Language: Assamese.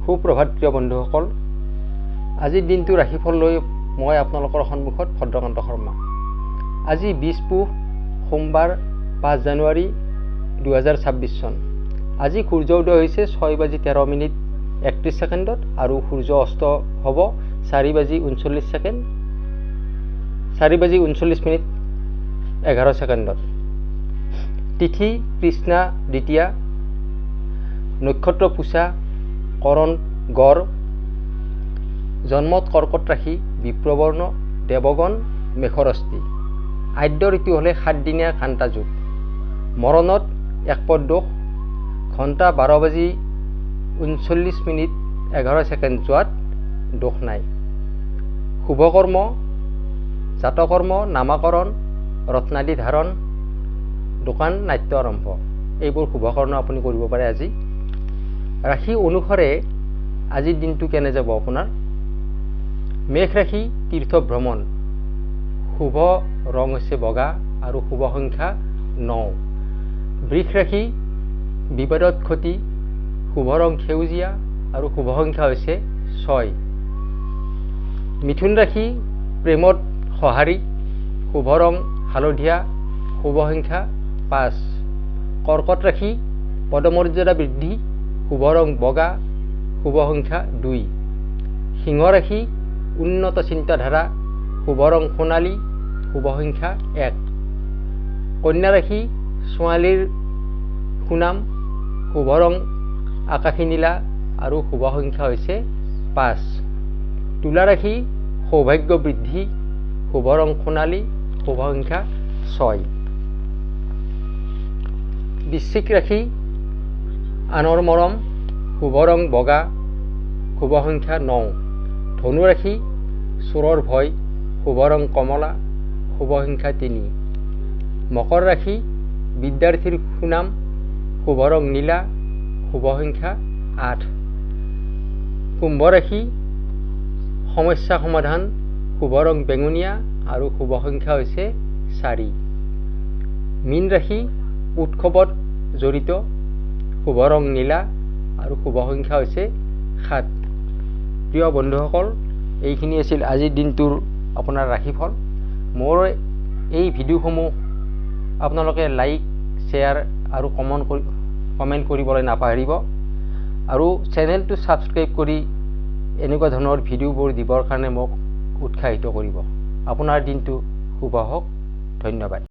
সুপ্ৰভাত প্ৰিয় বন্ধুসকল, আজিৰ দিনটো ৰাশিফল লৈ মই আপোনালোকৰ সন্মুখত ভদ্ৰকান্ত শৰ্মা। আজি 20 পুহ সোমবাৰ 5 জানুৱাৰী 2026 চন। আজি সূৰ্য উদয় হৈছে 6:13:31 আৰু সূৰ্য অস্ত হ'ব 4:39:11 তিথি কৃষ্ণা দ্বিতীয়া, নক্ষত্ৰ পূষা, কৰণ গড়, জন্মত কৰ্কট ৰাশি, বিপ্ৰবৰ্ণ, দেৱগণ মেঘৰস্তি। আদ্য ঋতু হ'লে 7 দিনীয়া ঘণ্টা যুগ, মৰণত 1 পদ দোষ, ঘণ্টা 12:39:11 যোৱাত দোষ নাই। শুভকৰ্ম জাতকৰ্ম, নামাকৰণ, ৰত্নাদি ধাৰণ, দোকান নাট্য আৰম্ভ, এইবোৰ শুভকৰ্ম আপুনি কৰিব পাৰে। আজি ৰাশি অনুসাৰে আজিৰ দিনটো কেনে যাব আপোনাৰ? মেঘ ৰাশি তীৰ্থ ভ্ৰমণ, শুভ ৰং হৈছে বগা আৰু শুভ সংখ্যা 9। বৃষ ৰাশি বিবাদত ক্ষতি, শুভ ৰং সেউজীয়া আৰু শুভ সংখ্যা হৈছে 6। মিথুন ৰাশি প্ৰেমত সঁহাৰি, শুভ ৰং হালধীয়া, শুভ সংখ্যা 5। কৰ্কট ৰাশি পদমৰ্যাদা বৃদ্ধি, শুভ ৰং বগা, শুভ সংখ্যা 2। সিংহ ৰাশি উন্নত চিন্তাধাৰা, শুভ ৰং সোণালী, শুভ সংখ্যা 1। কন্যা ৰাশি ছোৱালীৰ সুনাম, শুভ ৰং আকাশী নীলা আৰু শুভ সংখ্যা হৈছে 5। তুলা ৰাশি সৌভাগ্য বৃদ্ধি, শুভ ৰং সোণালী, শুভ সংখ্যা 6। বৃশ্চিক ৰাশি আনৰ মৰম, শুভ ৰং বগা, শুভ সংখ্যা 9। ধনু ৰাশি চোৰৰ ভয়, শুভ ৰং কমলা, শুভ সংখ্যা 3। মকৰ ৰাশি বিদ্যাৰ্থীৰ সুনাম, শুভ ৰং নীলা, শুভ সংখ্যা 8। কুম্ভ ৰাশি সমস্যা সমাধান, শুভ ৰং বেঙুনীয়া আৰু শুভ সংখ্যা হৈছে 4। মীন ৰাশি উৎসৱত জড়িত, শুভ ৰং নীলা আৰু শুভ সংখ্যা হৈছে 7। প্ৰিয় বন্ধুসকল, এইখিনি আছিল আজিৰ দিনটোৰ আপোনাৰ ৰাশিফল। মোৰ এই ভিডিঅ'সমূহ আপোনালোকে লাইক, শ্বেয়াৰ আৰু কমেণ্ট কৰিবলৈ নাপাহৰিব আৰু চেনেলটো ছাবস্ক্ৰাইব কৰি এনেকুৱা ধৰণৰ ভিডিঅ'বোৰ দিবৰ কাৰণে মোক উৎসাহিত কৰিব। আপোনাৰ দিনটো শুভ হওক। ধন্যবাদ।